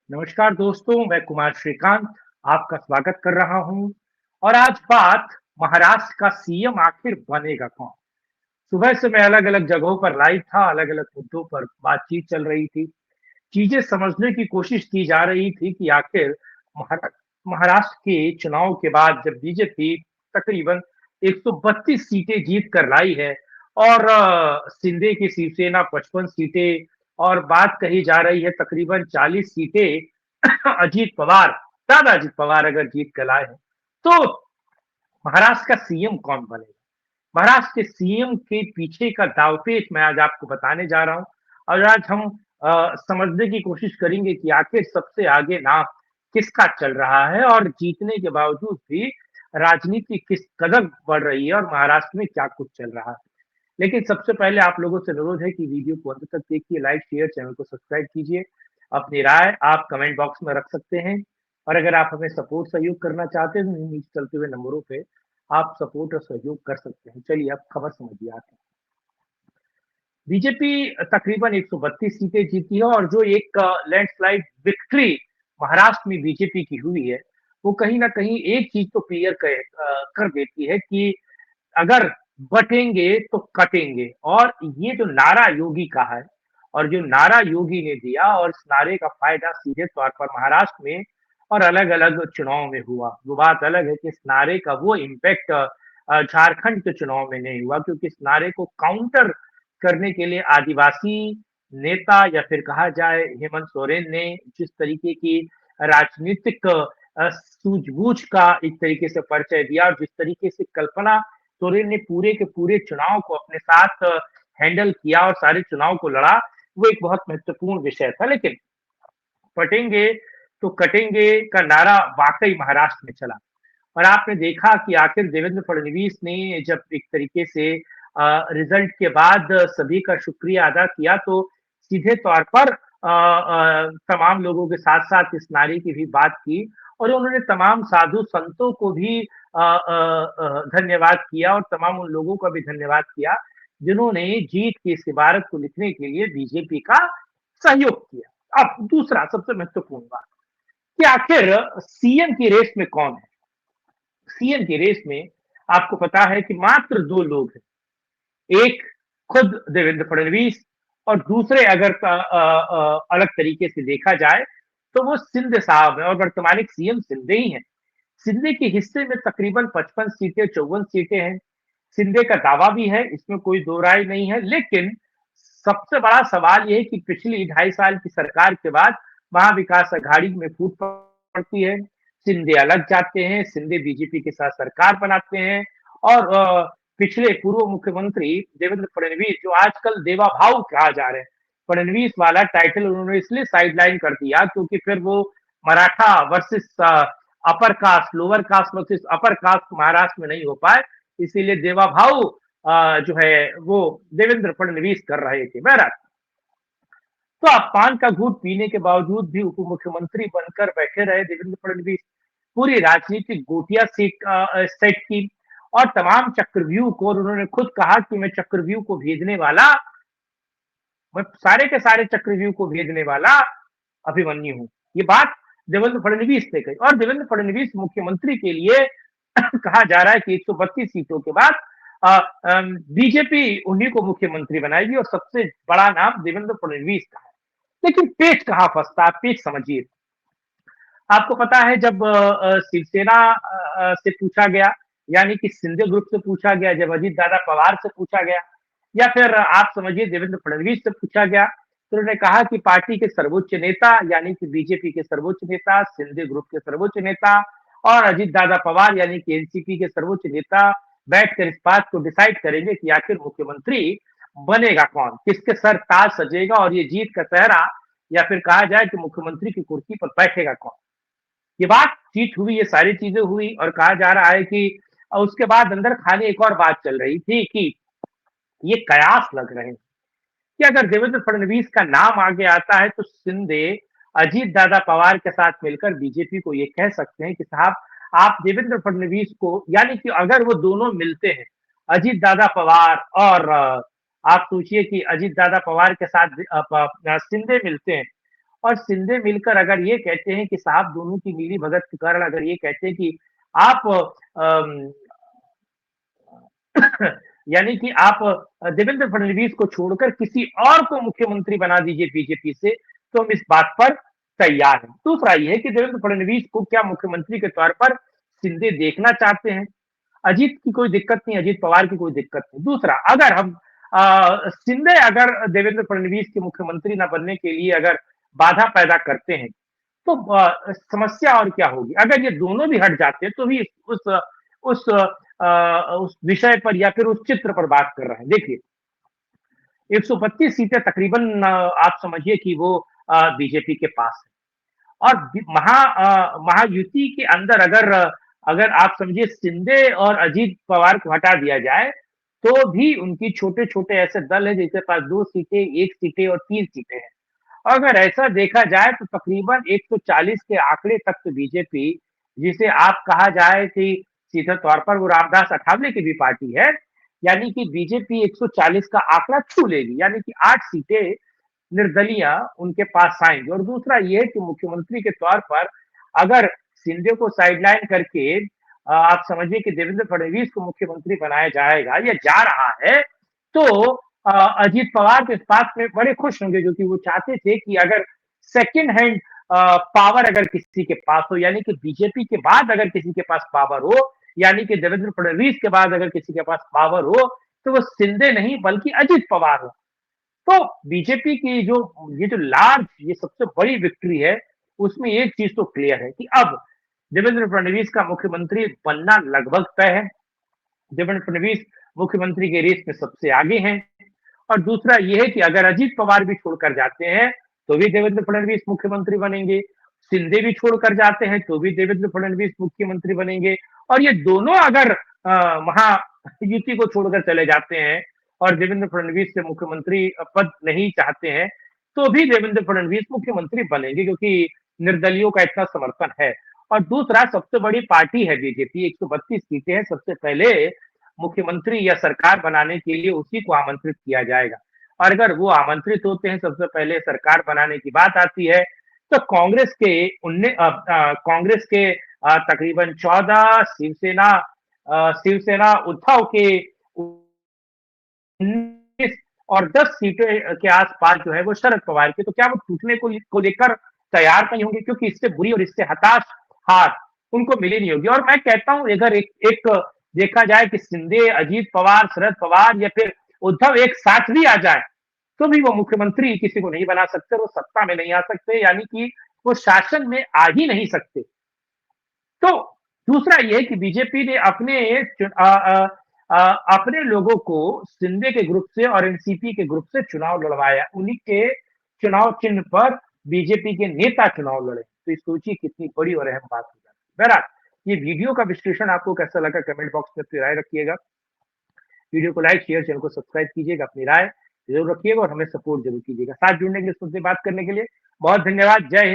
नमस्कार दोस्तों, मैं कुमार श्रीकांत आपका स्वागत कर रहा हूं। और आज बात महाराष्ट्र का सीएम आखिर बनेगा कौन। सुबह से मैं अलग अलग जगहों पर लाइव था, अलग अलग मुद्दों पर बातचीत चल रही थी। चीजें समझने की कोशिश की जा रही थी कि आखिर महाराष्ट्र के चुनाव के बाद जब बीजेपी तकरीबन 132 सीटें जीत कर लाई है और शिंदे की शिवसेना 55 सीटें और बात कही जा रही है तकरीबन 40 सीटें अजीत पवार, दादा अजीत पवार अगर जीत कर लाए हैं तो महाराष्ट्र का सीएम कौन बनेगा। महाराष्ट्र के सीएम के पीछे का दांवपेच मैं आज आपको बताने जा रहा हूं। और आज हम समझने की कोशिश करेंगे कि आखिर सबसे आगे नाम किसका चल रहा है और जीतने के बावजूद भी राजनीति किस कदर बढ़ रही है और महाराष्ट्र में क्या कुछ चल रहा है। लेकिन सबसे पहले आप लोगों से अनुरोध है कि वीडियो को अंत तक देखिए, लाइक शेयर, चैनल को सब्सक्राइब कीजिए। अपनी राय आप कमेंट बॉक्स में रख सकते हैं और अगर आप हमें सपोर्ट सहयोग करना चाहते हैं तो नीचे चलते हुए नंबरों पे आप सपोर्ट और सहयोग कर सकते हैं। चलिए अब खबर समझिए। आते हैं, बीजेपी तकरीबन 132 सीटें जीती है और जो एक लैंडस्लाइड विक्ट्री महाराष्ट्र में बीजेपी की हुई है वो कहीं ना कहीं एक चीज तो क्लियर कर देती है कि अगर बटेंगे तो कटेंगे। और ये जो नारा योगी का है और जो नारा योगी ने दिया और इस नारे का फायदा सीधे तौर पर महाराष्ट्र में और अलग अलग चुनाव में हुआ। वो बात अलग है कि इस नारे का वो इम्पैक्ट झारखंड के चुनाव में नहीं हुआ, क्योंकि इस नारे को काउंटर करने के लिए आदिवासी नेता या फिर कहा जाए हेमंत सोरेन ने जिस तरीके की राजनीतिक सूझबूझ का एक तरीके से परिचय दिया और जिस तरीके से कल्पना सोरेन ने पूरे के पूरे चुनाव को अपने साथ हैंडल किया और सारे चुनाव को लड़ा, वो एक बहुत महत्वपूर्ण विषय था। लेकिन पटेंगे तो कटेंगे का नारा वाकई महाराष्ट्र में चला और आपने देखा कि आखिर देवेंद्र फडणवीस ने जब एक तरीके से रिजल्ट के बाद सभी का शुक्रिया अदा किया तो सीधे तौर पर तमाम लोगों के साथ साथ इस नारे की भी बात की और उन्होंने तमाम साधु संतों को भी धन्यवाद किया और तमाम उन लोगों का भी धन्यवाद किया जिन्होंने जीत की इस इबारत को लिखने के लिए बीजेपी का सहयोग किया। अब दूसरा सबसे महत्वपूर्ण बात कि आखिर सीएम की रेस में कौन है। सीएम की रेस में आपको पता है कि मात्र दो लोग हैं, एक खुद देवेंद्र फडणवीस और दूसरे अगर अलग तरीके से देखा जाए तो वो सिंधे साहब है और वर्तमान सीएम सिंधे ही हैं। सिंधे के हिस्से में तकरीबन 55 सीटें 54 सीटें हैं। सिंधे का दावा भी है, इसमें कोई दो राय नहीं है। लेकिन सबसे बड़ा सवाल यह है कि पिछली 2.5 साल की सरकार के बाद महाविकास अघाड़ी में फूट पड़ती है, सिंधे अलग जाते हैं, सिंधे बीजेपी के साथ सरकार बनाते हैं और पिछले पूर्व मुख्यमंत्री देवेंद्र फडणवीस जो आजकल देवा भाव कहा जा रहे हैं, फडणवीस वाला टाइटल उन्होंने इसलिए साइडलाइन कर दिया क्योंकि फिर वो Maratha versus upper caste, lower caste versus upper caste Maharashtra में नहीं हो पाए, इसीलिए देवा भाव जो है वो देवेंद्र फडणवीस कर रहे थे। बहरहाल तो आप पान का घूंट पीने के बावजूद भी उप मुख्यमंत्री बनकर बैठे रहे देवेंद्र फडणवीस। पूरी राजनीतिक गोटियां सेट की और तमाम चक्रव्यूह को, और उन्होंने खुद कहा कि मैं चक्रव्यूह को भेजने वाला, मैं सारे के सारे चक्रव्यूह को भेजने वाला अभिमन्यु हूं। ये बात देवेंद्र फडणवीस ने कही और देवेंद्र फडणवीस मुख्यमंत्री के लिए कहा जा रहा है कि 132 सीटों के बाद बीजेपी उन्हीं को मुख्यमंत्री बनाएगी और सबसे बड़ा नाम देवेंद्र फडणवीस का है। लेकिन पेच कहां फंसता है, पेच समझिए। आपको पता है जब शिवसेना से पूछा गया, यानी कि शिंदे ग्रुप से पूछा गया, जब अजीत दादा पवार से पूछा गया या फिर आप समझिए देवेंद्र फडणवीस से पूछा गया, तो उन्होंने कहा कि पार्टी के सर्वोच्च नेता यानी कि बीजेपी के सर्वोच्च नेता, शिंदे ग्रुप के सर्वोच्च नेता और अजीत दादा पवार यानी कि एनसीपी के सर्वोच्च नेता बैठकर इस बात को डिसाइड करेंगे कि आखिर मुख्यमंत्री बनेगा कौन, किसके सर ताज सजेगा और ये जीत का सहरा या फिर कहा जाए कि मुख्यमंत्री की कुर्सी पर बैठेगा कौन। ये बातचीत हुई, ये सारी चीजें हुई और कहा जा रहा है कि उसके बाद अंदर खाने एक और बात चल रही थी कि ये कयास लग रहे हैं कि अगर देवेंद्र फडणवीस का नाम आगे आता है तो शिंदे अजीत दादा पवार के साथ मिलकर बीजेपी को ये कह सकते हैं कि साहब आप देवेंद्र फडणवीस को, यानी कि अगर वो दोनों मिलते हैं अजीत दादा पवार और आप सोचिए कि अजीत दादा पवार के साथ शिंदे मिलते हैं और शिंदे मिलकर अगर ये कहते हैं कि साहब दोनों की मिली भगत के कारण अगर ये कहते हैं कि आप यानी कि आप देवेंद्र फडणवीस को छोड़कर किसी और को मुख्यमंत्री बना दीजिए बीजेपी से, तो हम इस बात पर तैयार हैं। दूसरा ये है कि देवेंद्र फडणवीस को क्या मुख्यमंत्री के तौर पर शिंदे देखना चाहते हैं? अजीत की कोई दिक्कत नहीं, अजीत पवार की कोई दिक्कत नहीं। दूसरा, अगर हम शिंदे अगर देवेंद्र फडणवीस के मुख्यमंत्री न बनने के लिए अगर बाधा पैदा करते हैं, तो समस्या और क्या होगी? अगर ये दोनों भी हट जाते हैं, तो भी उस उस विषय पर या फिर उस चित्र पर बात कर रहे हैं। देखिए, 132 सीटें तकरीबन आप समझिए कि वो बीजेपी के पास है। और महायुति के अंदर अगर अगर आप समझिए शिंदे और अजीत पवार को हटा दिया जाए, तो भी उनकी छोटे-छोटे ऐसे दल हैं जिनके पास 2 सीटें, 1 सीटें और 3 सीटें हैं। अगर ऐसा देखा जाए तो तकरीबन 140 के आंकड़े तक तो बीजेपी, जिसे आप कहा जाए कि सीधे तौर पर वो रामदास अठावले की भी पार्टी है, यानी कि बीजेपी 140 का आंकड़ा छू लेगी, यानी कि 8 सीटें निर्दलीय उनके पास आएंगे। और दूसरा ये है कि मुख्यमंत्री के तौर पर अगर शिंदे को साइडलाइन करके आप समझिए कि देवेंद्र फडणवीस को मुख्यमंत्री बनाया जाएगा या जा रहा है, तो अजीत पवार तो इस बात में बड़े खुश होंगे, क्योंकि वो चाहते थे कि अगर सेकेंड हैंड पावर अगर किसी के पास हो, यानी कि बीजेपी के बाद अगर किसी के पास पावर हो, यानी कि देवेंद्र फडणवीस के बाद अगर किसी के पास पावर हो, तो वो शिंदे नहीं बल्कि अजीत पवार हो। तो बीजेपी की जो ये जो लार्ज ये सबसे बड़ी विक्ट्री है, उसमें एक चीज तो क्लियर है कि अब देवेंद्र फडणवीस का मुख्यमंत्री बनना लगभग तय है। देवेंद्र फडणवीस मुख्यमंत्री के रेस में सबसे आगे हैं। और दूसरा ये है कि अगर अजीत पवार भी छोड़कर जाते हैं, तो भी देवेंद्र फडणवीस मुख्यमंत्री बनेंगे। शिंदे भी छोड़कर जाते हैं, तो भी देवेंद्र फडणवीस मुख्यमंत्री बनेंगे। और ये दोनों अगर महायुति को छोड़कर चले जाते हैं और देवेंद्र फडणवीस से मुख्यमंत्री पद नहीं चाहते हैं, तो भी देवेंद्र फडणवीस मुख्यमंत्री बनेंगे, क्योंकि निर्दलियों का इतना समर्थन है। और दूसरा, सबसे बड़ी पार्टी है बीजेपी, 132 सीटें हैं, सबसे पहले मुख्यमंत्री या सरकार बनाने के लिए उसी को आमंत्रित किया जाएगा। और अगर वो आमंत्रित होते हैं, सबसे पहले सरकार बनाने की बात आती है, तो कांग्रेस के तकरीबन 14, शिवसेना उद्धव के 19 और 10 सीटें के आसपास जो है वो शरद पवार की। तो क्या वो टूटने को लेकर तैयार नहीं होंगे? क्योंकि इससे बुरी और इससे हताश हार उनको मिली नहीं होगी। और मैं कहता हूं, अगर एक देखा जाए कि शिंदे, अजीत पवार, शरद पवार या फिर उद्धव एक साथ भी आ जाए, तो भी वो मुख्यमंत्री किसी को नहीं बना सकते, वो सत्ता में नहीं आ सकते, यानी कि वो शासन में आ ही नहीं सकते। तो दूसरा ये कि बीजेपी ने अपने लोगों को शिंदे के ग्रुप से और एनसीपी के ग्रुप से चुनाव लड़वाया, उन्हीं के चुनाव चिन्ह पर बीजेपी के नेता चुनाव लड़े। तो इस सोचिए कितनी बड़ी और अहम बात हो जाती है। बहरहाल, ये वीडियो का विश्लेषण आपको कैसा लगा, कमेंट बॉक्स में अपनी राय रखिएगा। वीडियो को लाइक, शेयर, चैनल को सब्सक्राइब कीजिएगा, अपनी राय जरूर रखिएगा और हमें सपोर्ट जरूर कीजिएगा। साथ जुड़ने के लिए, मुझसे बात करने के लिए बहुत धन्यवाद। जय हिंद।